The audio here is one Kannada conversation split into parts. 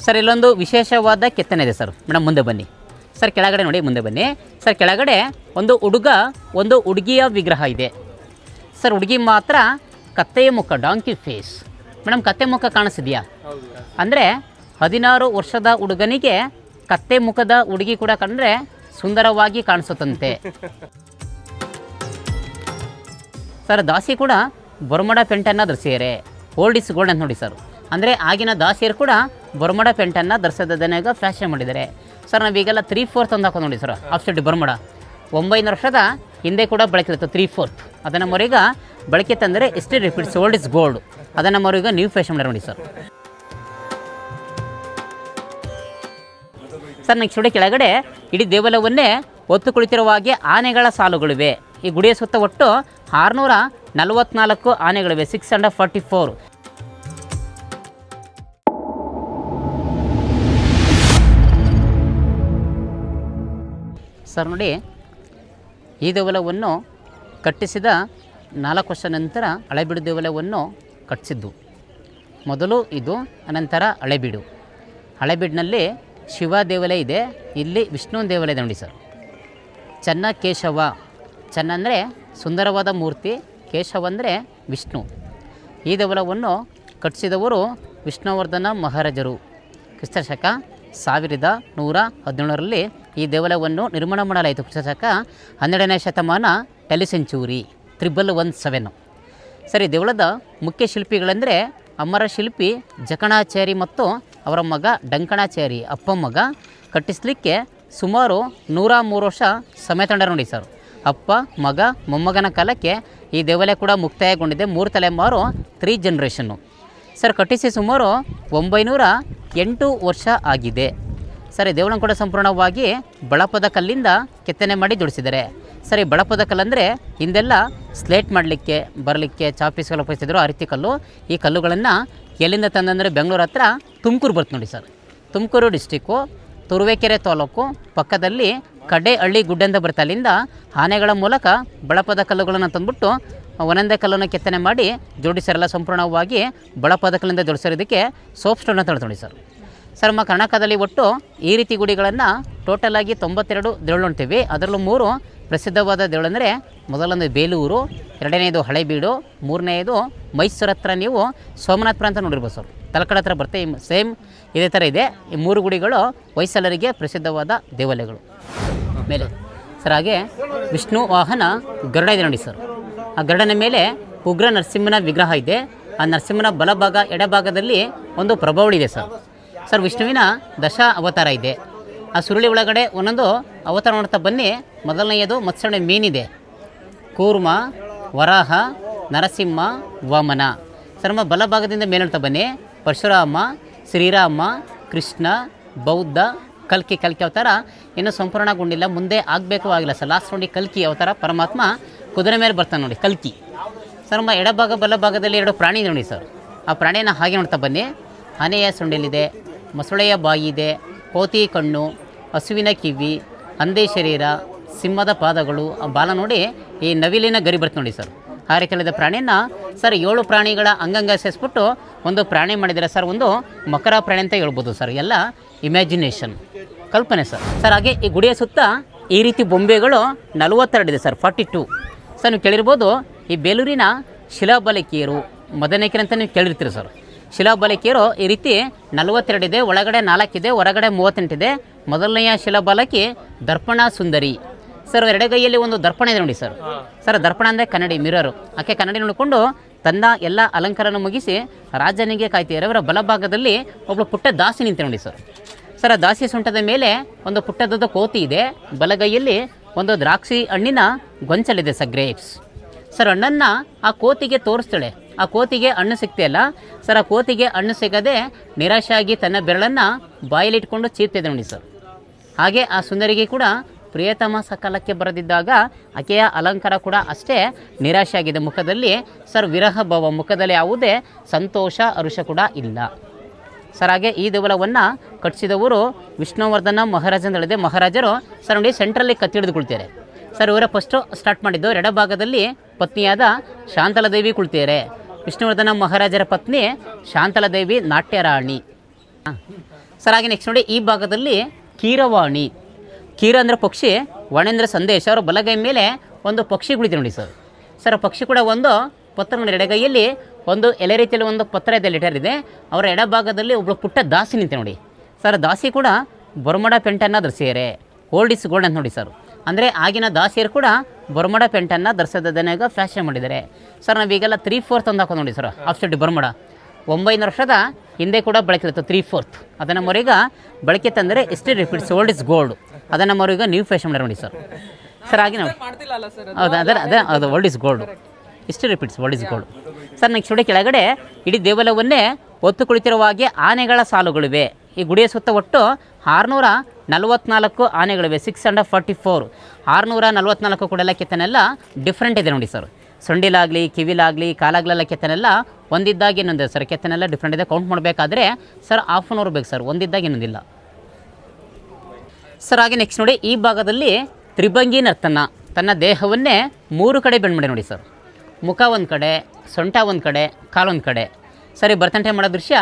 ಸರ್ ಇಲ್ಲೊಂದು ವಿಶೇಷವಾದ ಕೆತ್ತನೆ ಇದೆ ಸರ್. ಮೇಡಮ್ ಮುಂದೆ ಬನ್ನಿ ಸರ್, ಕೆಳಗಡೆ ನೋಡಿ, ಮುಂದೆ ಬನ್ನಿ ಸರ್. ಕೆಳಗಡೆ ಒಂದು ಹುಡುಗ ಒಂದು ಹುಡುಗಿಯ ವಿಗ್ರಹ ಇದೆ ಸರ್. ಹುಡುಗಿ ಮಾತ್ರ ಕತ್ತೆಯ ಮುಖ, ಡಾಂಕಿ ಫೇಸ್. ಮೇಡಮ್ ಕತ್ತೆ ಮುಖ ಕಾಣಿಸಿದೆಯಾ? ಅಂದರೆ 16 ವರ್ಷದ ಹುಡುಗನಿಗೆ ಕತ್ತೆ ಮುಖದ ಹುಡುಗಿ ಕೂಡ ಕಂಡ್ರೆ ಸುಂದರವಾಗಿ ಕಾಣಿಸುತ್ತಂತೆ ಸರ್. ದಾಸಿ ಕೂಡ ಬೊರ್ಮಡ ಪೆಂಟನ್ನು ಧರಿಸಿದ್ದಾರೆ. ಓಲ್ಡ್ ಇಸ್ ಗೋಲ್ಡ್ ಅಂತ ನೋಡಿ ಸರ್. ಅಂದರೆ ಆಗಿನ ದಾಸಿಯರು ಕೂಡ ಬೊರ್ಮಡ ಪೆಂಟನ್ನು ಧರಿಸೋದನ್ನಾಗ ಫ್ಯಾಷನ್ ಮಾಡಿದ್ದಾರೆ ಸರ್. ನಾವೀಗೆಲ್ಲ 3/4 ಅಂತ ಹಾಕೊಂಡು ನೋಡಿ ಸರ್, ಆಫ್ಸೆಟ್ ಬೊರ್ಮಡ 900 ವರ್ಷದ ಹಿಂದೆ ಕೂಡ ಬಳಕೆ ಇತ್ತು 3/4. ಅದನ್ನು ಮರೀಗ ಬಳಕೆ ತಂದರೆ ಎಷ್ಟೇ ರಿಪೀಟ್ಸ್, ಓಲ್ಡ್ ಇಸ್ ಗೋಲ್ಡ್. ಅದನ್ನು ಮರೀಗ ನ್ಯೂ ಫ್ಯಾಷನ್ ಮಾಡಿ ನೋಡಿ ಸರ್. ಸರ್ ನೆಕ್ಸ್ಟ್ ನೋಡಿ, ಕೆಳಗಡೆ ಇಡೀ ದೇವಾಲಯವನ್ನೇ ಒತ್ತು ಕುಳಿತಿರುವ ಹಾಗೆ ಆನೆಗಳ ಸಾಲುಗಳಿವೆ. ಈ ಗುಡಿಯ ಸುತ್ತ ಒಟ್ಟು 644 ಆನೆಗಳಿವೆ, 644. ಸರ್ ನೋಡಿ, ಈ ದೇವಾಲಯವನ್ನು ಕಟ್ಟಿಸಿದ 4 ವರ್ಷ ನಂತರ ಹಳೆಬೀಡು ದೇವಾಲಯವನ್ನು ಕಟ್ಟಿಸಿದ್ದು. ಮೊದಲು ಇದು, ಅನಂತರ ಹಳೆಬೀಡು. ಹಳೆಬೀಡಿನಲ್ಲಿ ಶಿವ ದೇವಾಲಯ ಇದೆ, ಇಲ್ಲಿ ವಿಷ್ಣು ದೇವಾಲಯ ಇದೆ ನೋಡಿ ಸರ್. ಚೆನ್ನ ಕೇಶವ, ಚೆನ್ನ ಅಂದರೆ ಸುಂದರವಾದ ಮೂರ್ತಿ, ಕೇಶವ ಅಂದರೆ ವಿಷ್ಣು. ಈ ದೇವಾಲಯವನ್ನು ಕಟ್ಟಿಸಿದವರು ವಿಷ್ಣುವರ್ಧನ ಮಹಾರಾಜರು. ಕ್ರಿಸ್ತಶಕ 1117ರಲ್ಲಿ ಈ ದೇವಾಲಯವನ್ನು ನಿರ್ಮಾಣ ಮಾಡಲಾಯಿತು. ಕ್ರಿಸ್ತಶಕ 12ನೇ ಶತಮಾನ, ಟೆಲಿ ಸೆಂಚುರಿ 1117. ಸರಿ, ದೇವಳದ ಮುಖ್ಯ ಶಿಲ್ಪಿಗಳೆಂದರೆ ಅಮರ ಶಿಲ್ಪಿ ಜಕಣಾಚಾರಿ ಮತ್ತು ಅವರ ಮಗ ಡಂಕಣಾಚಾರಿ, ಅಪ್ಪ ಮಗ. ಕಟ್ಟಿಸಲಿಕ್ಕೆ ಸುಮಾರು 103 ವರ್ಷ ಸಮಯ ತಗೊಂಡರು ನೋಡಿ ಸರ್. ಅಪ್ಪ, ಮಗ, ಮೊಮ್ಮಗನ ಕಾಲಕ್ಕೆ ಈ ದೇವಾಲಯ ಕೂಡ ಮುಕ್ತಾಯಗೊಂಡಿದೆ. 3 ತಲೆಮಾರು, 3 ಜನರೇಷನ್ನು ಸರ್. ಕಟ್ಟಿಸಿ ಸುಮಾರು 908 ವರ್ಷ ಆಗಿದೆ ಸರ್. ಈ ದೇವಾಲಯ ಕೂಡ ಸಂಪೂರ್ಣವಾಗಿ ಬಳಪದ ಕಲ್ಲಿಂದ ಕೆತ್ತನೆ ಮಾಡಿ ಜೋಡಿಸಿದ್ದಾರೆ ಸರ್. ಈ ಬಳಪದ ಕಲ್ಲಂದರೆ ಹಿಂದೆಲ್ಲ ಸ್ಲೇಟ್ ಮಾಡಲಿಕ್ಕೆ ಬರಲಿಕ್ಕೆ ಚಾಪೀಸ್ಗಳು ಉಪಯೋಗಿಸಿದ್ರು, ಆ ರೀತಿ ಕಲ್ಲು. ಈ ಕಲ್ಲುಗಳನ್ನು ಎಲ್ಲಿಂದ ತಂದಂದರೆ ಬೆಂಗಳೂರು ಹತ್ರ ತುಮಕೂರು ಬರುತ್ತೆ ನೋಡಿ ಸರ್. ತುಮಕೂರು ಡಿಸ್ಟಿಕ್ಕು, ತುರುವೇಕೆರೆ ತಾಲೂಕು ಪಕ್ಕದಲ್ಲಿ ಕಡೇಹಳ್ಳಿ ಗುಡ್ಡ ಅಂತ ಬರುತ್ತೆ. ಅಲ್ಲಿಂದ ಆನೆಗಳ ಮೂಲಕ ಬಳಪದ ಕಲ್ಲುಗಳನ್ನು ತಂದುಬಿಟ್ಟು ಒಂದೊಂದೇ ಕಲ್ಲನ್ನು ಕೆತ್ತನೆ ಮಾಡಿ ಜೋಡಿಸಿರಲ್ಲ. ಸಂಪೂರ್ಣವಾಗಿ ಬಳಪದ ಕಲ್ಲಿಂದ ಜೋಡಿಸಿರೋದಕ್ಕೆ ಸೋಪ್ ಸ್ಟೋನ್ ಅಂತ ನೋಡಿ ಸರ್. ಸರ್, ನಮ್ಮ ಕರ್ನಾಟಕದಲ್ಲಿ ಒಟ್ಟು ಈ ರೀತಿ ಗುಡಿಗಳನ್ನು ಟೋಟಲಾಗಿ 92 ದೇವಳು ನೋಡ್ತೀವಿ. ಅದರಲ್ಲೂ 3 ಪ್ರಸಿದ್ಧವಾದ ದೇವಳಂದರೆ, ಮೊದಲನೇ ಬೇಲೂರು, ಎರಡನೇದು ಹಳೆಬೀಡು, ಮೂರನೇದು ಮೈಸೂರು ಹತ್ರ ನೀವು ಸೋಮನಾಥಪುರ ಅಂತ ನೋಡಿರ್ಬೋದು ಸರ್. ತಲಕಡ ಹತ್ರ ಬರುತ್ತೆ. ಸೇಮ್ ಇದೇ ಥರ ಇದೆ. ಈ 3 ಗುಡಿಗಳು ಹೊಯ್ಸಳರಿಗೆ ಪ್ರಸಿದ್ಧವಾದ ದೇವಾಲಯಗಳು. ಮೇಲೆ ಸರ್ ಹಾಗೆ ವಿಷ್ಣು ವಾಹನ ಗರುಡ ಇದೆ ನೋಡಿ ಸರ್. ಆ ಗರುಡನ ಮೇಲೆ ಉಗ್ರ ನರಸಿಂಹನ ವಿಗ್ರಹ ಇದೆ. ಆ ನರಸಿಂಹನ ಬಲಭಾಗ ಎಡಭಾಗದಲ್ಲಿ ಒಂದು ಪ್ರಭಾವಳಿ ಇದೆ ಸರ್. ಸರ್, ವಿಷ್ಣುವಿನ ದಶ ಅವತಾರ ಇದೆ. ಆ ಸುರುಳಿ ಒಳಗಡೆ ಒಂದೊಂದು ಅವತಾರ ನೋಡ್ತಾ ಬನ್ನಿ. ಮೊದಲನೆಯದು ಮತ್ಸ್ಯಣ ಮೀನಿದೆ, ಕೂರ್ಮ, ವರಾಹ, ನರಸಿಂಹ, ವಾಮನ. ಸರ್, ನಮ್ಮ ಬಲಭಾಗದಿಂದ ಮೇಲೆ ನೋಡ್ತಾ ಬನ್ನಿ. ಪರಶುರಾಮ, ಶ್ರೀರಾಮ, ಕೃಷ್ಣ, ಬೌದ್ಧ, ಕಲ್ಕಿ ಅವತಾರ ಇನ್ನೂ ಸಂಪೂರ್ಣಗೊಂಡಿಲ್ಲ, ಮುಂದೆ ಆಗಬೇಕು ಆಗಿಲ್ಲ ಸರ್. ಲಾಸ್ಟ್ ನೋಡಿ ಕಲ್ಕಿ ಅವತಾರ, ಪರಮಾತ್ಮ ಕುದುರೆ ಮೇಲೆ ಬರ್ತಾನೆ ನೋಡಿ, ಕಲ್ಕಿ. ಸರ್, ನಮ್ಮ ಎಡಭಾಗ ಬಲಭಾಗದಲ್ಲಿ 2 ಪ್ರಾಣಿ ನೋಡಿ ಸರ್. ಆ ಪ್ರಾಣಿಯನ್ನು ಹಾಗೆ ನೋಡ್ತಾ ಬನ್ನಿ. ಆನೆಯ ಸೊಂಡಿಲಿದೆ, ಮೊಸಳೆಯ ಬಾಯಿ ಇದೆ, ಕೋತಿ ಕಣ್ಣು, ಹಸುವಿನ ಕಿವಿ, ಹಂದಿ ಶರೀರ, ಸಿಂಹದ ಪಾದಗಳು. ಆ ಬಾಲ ನೋಡಿ ಈ ನವಿಲಿನ ಗರಿ ಬರ್ತದೆ ನೋಡಿ ಸರ್. ಆ ರೀತಿಯಾದ ಪ್ರಾಣಿಯನ್ನು ಸರ್ 7 ಪ್ರಾಣಿಗಳ ಅಂಗಂಗ ಸೇರಿಸ್ಬಿಟ್ಟು ಒಂದು ಪ್ರಾಣಿ ಮಾಡಿದ್ದಾರೆ ಸರ್. ಒಂದು ಮಕರ ಪ್ರಾಣಿ ಅಂತ ಹೇಳ್ಬೋದು ಸರ್. ಎಲ್ಲ ಇಮ್ಯಾಜಿನೇಷನ್, ಕಲ್ಪನೆ ಸರ್. ಸರ್ ಹಾಗೆ ಈ ಗುಡಿಯ ಸುತ್ತ ಈ ರೀತಿ ಬೊಂಬೆಗಳು 42 ಇದೆ ಸರ್, 42. ಸರ್, ನೀವು ಕೇಳಿರ್ಬೋದು ಈ ಬೇಲೂರಿನ ಶಿಲಾಬಾಲಿಕೆಯರು ಮದನೇಕರು ಅಂತ ನೀವು ಕೇಳಿರ್ತೀರಿ ಸರ್. ಶಿಲಾಬಾಲಿಕೆಯರು ಈ ರೀತಿ 42 ಇದೆ, ಒಳಗಡೆ 4 ಇದೆ, ಹೊರಗಡೆ 38 ಇದೆ. ಮೊದಲನೆಯ ಶಿಲಾಬಾಲಕಿ ದರ್ಪಣ ಸುಂದರಿ ಸರ್. ಎಡಗೈಯಲ್ಲಿ ಒಂದು ದರ್ಪಣ ಇದೆ ನೋಡಿ ಸರ್. ಸರ್, ದರ್ಪಣ ಅಂದರೆ ಕನ್ನಡಿ, ಮಿರರು. ಆಕೆ ಕನ್ನಡಿ ನೋಡಿಕೊಂಡು ತನ್ನ ಎಲ್ಲ ಅಲಂಕಾರನ ಮುಗಿಸಿ ರಾಜನಿಗೆ ಕಾಯ್ತಿದ್ದಾರೆ. ಅವರ ಬಲಭಾಗದಲ್ಲಿ ಒಬ್ಬಳು ಪುಟ್ಟ ದಾಸಿ ನಿಂತೆ ನೋಡಿ ಸರ್. ಸರ್, ಆ ದಾಸಿ ಸೊಂಟದ ಮೇಲೆ ಒಂದು ಪುಟ್ಟದಾದ ಕೋತಿ ಇದೆ. ಬಲಗೈಯಲ್ಲಿ ಒಂದು ದ್ರಾಕ್ಷಿ ಹಣ್ಣಿನ ಗೊಂಚಲಿದೆ ಸರ್, ಗ್ರೇಪ್ಸ್. ಸರ್, ಹಣ್ಣನ್ನು ಆ ಕೋತಿಗೆ ತೋರಿಸ್ತಾಳೆ. ಆ ಕೋತಿಗೆ ಹಣ್ಣು ಸಿಗ್ತಿಲ್ಲ ಸರ್. ಆ ಕೋತಿಗೆ ಹಣ್ಣು ಸಿಗದೆ ನಿರಾಶೆಯಾಗಿ ತನ್ನ ಬೆರಳನ್ನು ಬಾಯಲ್ಲಿಟ್ಕೊಂಡು ಚೀರ್ತಿದೆ ನೋಡಿ ಸರ್. ಹಾಗೆ ಆ ಸುಂದರಿಗೆ ಕೂಡ ಪ್ರಿಯತಮ ಸಕಾಲಕ್ಕೆ ಬರೆದಿದ್ದಾಗ ಆಕೆಯ ಅಲಂಕಾರ ಕೂಡ ಅಷ್ಟೇ ನಿರಾಶೆಯಾಗಿದೆ. ಮುಖದಲ್ಲಿ ಸರ್ ವಿರಹ ಭಾವ, ಮುಖದಲ್ಲಿ ಯಾವುದೇ ಸಂತೋಷ ಹರುಷ ಕೂಡ ಇಲ್ಲ ಸರ್. ಹಾಗೆ ಈ ದೇವಾಲಯವನ್ನು ಕಟ್ಟಿಸಿದವರು ವಿಷ್ಣುವರ್ಧನ ಮಹಾರಾಜ ಅಂತ ಹೇಳಿದೆ. ಮಹಾರಾಜರು ಸರ್ ನೋಡಿ ಸೆಂಟ್ರಲ್ಲಿ ಕತ್ತಿ ಹಿಡಿದುಕೊಳ್ತಾರೆ ಸರ್. ಇವರ ಫಸ್ಟು ಸ್ಟಾರ್ಟ್ ಮಾಡಿದ್ದು ಎಡಭಾಗದಲ್ಲಿ ಪತ್ನಿಯಾದ ಶಾಂತಲಾದೇವಿ ಕುಳಿತಿದ್ದಾರೆ. ವಿಷ್ಣುವರ್ಧನ ಮಹಾರಾಜರ ಪತ್ನಿ ಶಾಂತಲಾದೇವಿ ನಾಟ್ಯರಾಣಿ. ಸರ್ ಹಾಗೆ ನೆಕ್ಸ್ಟ್ ನೋಡಿ, ಈ ಭಾಗದಲ್ಲಿ ಕೀರವಾಣಿ. ಕೀರ ಅಂದರೆ ಪಕ್ಷಿ, ವಾಣಿ ಅಂದರೆ ಸಂದೇಶ. ಅವರ ಬಲಗೈ ಮೇಲೆ ಒಂದು ಪಕ್ಷಿ ಕುಳಿತು ನೋಡಿ ಸರ್. ಸರ್ ಆ ಪಕ್ಷಿ ಕೂಡ ಒಂದು ಪತ್ರ ನೋಡಿ, ಎಡಗೈಯಲ್ಲಿ ಒಂದು ಎಲೆ ರೀತಿಯಲ್ಲಿ ಒಂದು ಪತ್ರ ಇದೆ, ಲೆಟರ್ ಇದೆ. ಅವರ ಎಡಭಾಗದಲ್ಲಿ ಒಬ್ಬಳು ಪುಟ್ಟ ದಾಸಿ ನಿಂತೆ ನೋಡಿ ಸರ್. ದಾಸಿ ಕೂಡ ಬರ್ಮಡ ಪೆಂಟನ್ನು ಧರಿಸಿದ್ದಾರೆ. ಓಲ್ಡ್ ಇಸ್ ಗೋಲ್ಡ್ ಅಂತ ನೋಡಿ ಸರ್. ಅಂದರೆ ಆಗಿನ ದಾಸಿಯರು ಕೂಡ ಬರ್ಮಡ ಪೆಂಟನ್ನು ಧರಿಸೋದನ್ನ ಈಗ ಫ್ಯಾಷನ್ ಮಾಡಿದ್ದಾರೆ ಸರ್. ನಾವೀಗೆಲ್ಲ 3/4 ಅಂತ ಹಾಕೊಂಡು ನೋಡಿ ಸರ್. ಆಫ್ಸೆಟ್ ಬರ್ಮಡ 900 ವರ್ಷದ ಹಿಂದೆ ಕೂಡ ಬಳಕೆ ಇತ್ತು 3/4. ಅದನ್ನು ಮರೀಗ ಬಳಕೆ ತಂದರೆ ಎಷ್ಟು ರಿಪೀಟ್ಸ್ ಓಲ್ಡ್ ಇಸ್ ಗೋಲ್ಡ್, ಅದನ್ನು ಮರೀಗ ನ್ಯೂ ಫ್ಯಾಷನ್ ಮಾಡಿ ನೋಡಿ ಸರ್. ಸರ್ ಹಾಗೆ ನೋಡಿ, ಹೌದು ಅದೇ ಅದು ಓಲ್ಡ್ ಇಸ್ ಗೋಲ್ಡ್, ಇಷ್ಟು repeats old is gold. Sir next ನೋಡಿ, ಕೆಳಗಡೆ ಇಡೀ ದೇವಾಲಯವನ್ನೇ ಒತ್ತು ಕುಳಿತಿರುವ ಹಾಗೆ ಆನೆಗಳ ಸಾಲುಗಳಿವೆ. ಈ ಗುಡಿಯ ಸುತ್ತ ಒಟ್ಟು 644 ಆನೆಗಳಿವೆ. 644 644 ಕೂಡ ಕೆತ್ತನೆಲ್ಲ ಡಿಫ್ರೆಂಟ್ ಇದೆ ನೋಡಿ ಸರ್. ಸೊಂಡಿಲಾಗಲಿ, ಕಿವಿಲಾಗಲಿ, ಕಾಲಾಗಲೆಲ್ಲ ಕೆತ್ತನೆಲ್ಲ ಒಂದಿದ್ದಾಗ ಇನ್ನೊಂದಿದೆ ಸರ್. ಕೆತ್ತನೆಲ್ಲ ಡಿಫ್ರೆಂಟ್ ಇದೆ. ಕೌಂಟ್ ಮಾಡಬೇಕಾದ್ರೆ ಸರ್ 1/2 hour ಬೇಕು ಸರ್, ಒಂದಿದ್ದಾಗ ಇನ್ನೊಂದಿಲ್ಲ ಸರ್. ಹಾಗೆ ನೆಕ್ಸ್ಟ್ ನೋಡಿ, ಈ ಭಾಗದಲ್ಲಿ ತ್ರಿಭಂಗಿ ನರ್ತನ ತನ್ನ ದೇಹವನ್ನೇ 3 ಕಡೆ ಬೆಂಡ್ ಮಾಡಿ ನೋಡಿ ಸರ್. ಮುಖ ಒಂದು ಕಡೆ, ಸೊಂಟ ಒಂದು ಕಡೆ, ಕಾಲೊಂದು ಕಡೆ. ಸರಿ, ಭರತನಾಟ್ಯ ಮಾಡೋ ದೃಶ್ಯ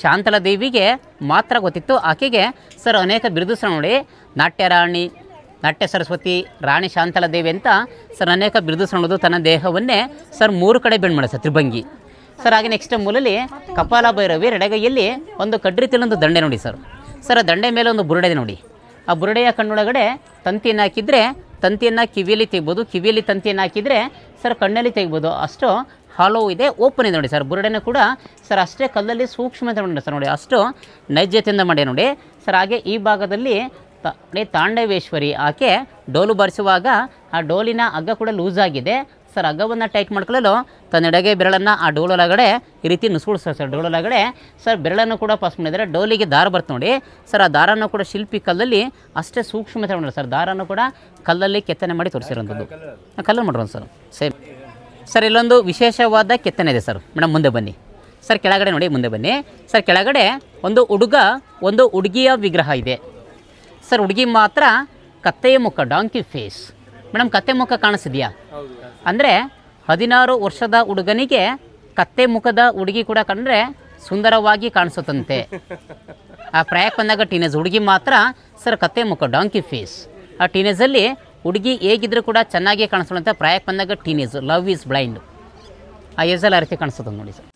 ಶಾಂತಲಾ ದೇವಿಗೆ ಮಾತ್ರ ಗೊತ್ತಿತ್ತು. ಆಕೆಗೆ ಸರ್ ಅನೇಕ ಬಿರುದು ಸಹ ನೋಡಿ, ನಾಟ್ಯ ರಾಣಿ, ನಾಟ್ಯ ಸರಸ್ವತಿ, ರಾಣಿ ಶಾಂತಲಾ ದೇವಿ ಅಂತ ಸರ್ ಅನೇಕ ಬಿರುದು ಸಹ ನೋಡೋದು. ತನ್ನ ದೇಹವನ್ನೇ ಸರ್ 3 ಕಡೆ ಬೆಂಡ್ ಮಾಡಿ ಸರ್, ತ್ರಿಭಂಗಿ ಸರ್. ಹಾಗೆ ನೆಕ್ಸ್ಟ್ ಮೂಲಲ್ಲಿ ಕಪಾಲ ಭೈರವಿ ಎಡಗೈಯಲ್ಲಿ ಒಂದು ಕಡ್ರಿ ತಿಲ್ಲೊಂದು ದಂಡೆ ನೋಡಿ ಸರ್. ಸರ್ ಆ ದಂಡೆ ಮೇಲೆ ಒಂದು ಬುರುಡೆ ಇದೆ ನೋಡಿ. ಆ ಬುರುಡೆಯ ಕಣ್ಣೊಳಗಡೆ ತಂತಿಯನ್ನು ಹಾಕಿದರೆ ತಂತಿಯನ್ನು ಕಿವಿಯಲ್ಲಿ ತೆಗ್ಬೋದು, ಕಿವಿಯಲ್ಲಿ ತಂತಿಯನ್ನು ಹಾಕಿದರೆ ಸರ್ ಕಣ್ಣಲ್ಲಿ ತೆಗ್ಬೋದು. ಅಷ್ಟು ಹಾಲೋ ಇದೆ, ಓಪನ್ ಇದೆ ನೋಡಿ ಸರ್. ಬುರುಡೆನೂ ಕೂಡ ಸರ್ ಅಷ್ಟೇ ಕಲ್ಲಲ್ಲಿ ಸೂಕ್ಷ್ಮತೆ ನೋಡಿ ಸರ್, ನೋಡಿ ಅಷ್ಟು ನೈಜತೆಯಿಂದ ಮಾಡಿ ನೋಡಿ ಸರ್. ಹಾಗೆ ಈ ಭಾಗದಲ್ಲಿ ತಾಂಡವೇಶ್ವರಿ, ಆಕೆ ಡೋಲು ಬಾರಿಸುವಾಗ ಆ ಡೋಲಿನ ಹಗ್ಗ ಕೂಡ ಲೂಸ್ ಆಗಿದೆ ಸರ್. ಹಗ್ಗವನ್ನು ಟೈಟ್ ಮಾಡ್ಕೊಳ್ಳಲು ತನ್ನ ಎಡಗೈ ಬೆರಳನ್ನು ಆ ಡೋಲೊಳಗಡೆ ಈ ರೀತಿ ನುಸುಳಿಸ್ತಾರೆ ಸರ್. ಡೋಲೊಳಗಡೆ ಸರ್ ಬೆರಳನ್ನು ಕೂಡ ಪಾಸ್ ಮಾಡಿದ್ದಾರೆ. ಡೋಲಿಗೆ ದಾರ ಬರ್ತು ನೋಡಿ ಸರ್. ಆ ದಾರನೂ ಕೂಡ ಶಿಲ್ಪಿ ಕಲ್ಲಲ್ಲಿ ಅಷ್ಟೇ ಸೂಕ್ಷ್ಮತೆ ಮಾಡಿದ್ರು ಸರ್. ದಾರನೂ ಕೂಡ ಕಲ್ಲಲ್ಲಿ ಕೆತ್ತನೆ ಮಾಡಿ ತೋರಿಸಿರೋಂಥದ್ದು, ಕಲ್ಲಲ್ಲಿ ಮಾಡಿರೋದು ಸರ್. Same sir. ಇಲ್ಲೊಂದು ವಿಶೇಷವಾದ ಕೆತ್ತನೆ ಇದೆ ಸರ್. ಮೇಡಮ್ ಮುಂದೆ ಬನ್ನಿ ಸರ್. ಕೆಳಗಡೆ ನೋಡಿ, ಮುಂದೆ ಬನ್ನಿ ಸರ್. ಕೆಳಗಡೆ ಒಂದು ಹುಡುಗ, ಒಂದು ಹುಡುಗಿಯ ವಿಗ್ರಹ ಇದೆ ಸರ್. ಹುಡುಗಿ ಮಾತ್ರ ಕತ್ತೆಯ ಮುಖ, ಡಾಂಕಿ ಫೇಸ್. ಮೇಡಮ್ ಕತ್ತೆ ಮುಖ ಕಾಣಿಸಿದೆಯಾ ಅಂದರೆ 16 ವರ್ಷದ ಹುಡುಗನಿಗೆ ಕತ್ತೆ ಮುಖದ ಹುಡುಗಿ ಕೂಡ ಕಂಡ್ರೆ ಸುಂದರವಾಗಿ ಕಾಣಿಸುತ್ತಂತೆ. ಆ ಪ್ರಾಯಕ್ಕೆ ಬಂದಾಗ ಟೀನೇಜ್ ಹುಡುಗಿ ಮಾತ್ರ ಸರ್ ಕತ್ತೆ ಮುಖ, ಡಾಂಕಿ ಫೇಸ್. ಆ ಟೀನೇಜಲ್ಲಿ ಹುಡುಗಿ ಹೇಗಿದ್ರೂ ಕೂಡ ಚೆನ್ನಾಗಿ ಕಾಣಿಸೋಣಂತೆ. ಪ್ರಾಯಕ್ಕೆ ಬಂದಾಗ ಟೀನೇಜ್, ಲವ್ ಈಸ್ ಬ್ಲೈಂಡ್, ಆ ಏಜಲ್ಲಿ ಆ ರೀತಿ ಕಾಣಿಸ್ತದೆ ನೋಡಿ ಸರ್.